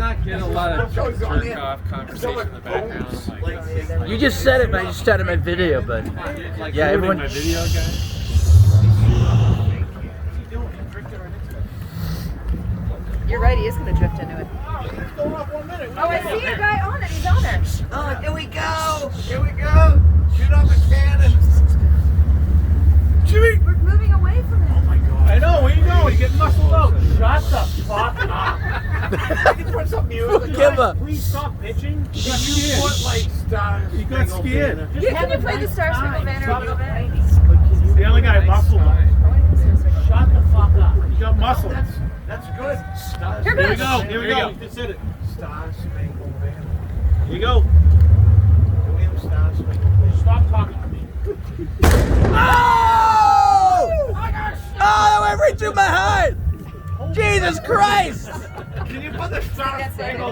not getting a lot of jerk-off conversation in the background. You just said it, man. You just started my video, but yeah, everyone. My video, guys. You're right, he is going to drift into it. Oh, I see a guy on it. He's on there. Oh, here we go. Here we go. Shoot off the cannon. We're moving away from it. Oh my God. I know, where you going? You get muscled out. Shut the fuck up. I can put some music. Give up. Please stop pitching. You put like stars. You got scared. Can you play the Star Spangled Banner a little bit? The other guy muscled him. Shut the fuck up. You got muscles. That's good. Stars. Here Here we goes. go. Here we go. You just said it. Stars Spangled Banner. Here you go. Do we have Stars Spangled Banner? Stop talking to me. Oh! Oh, that went right through my heart! Jesus Christ! Can you put the Stars Spangled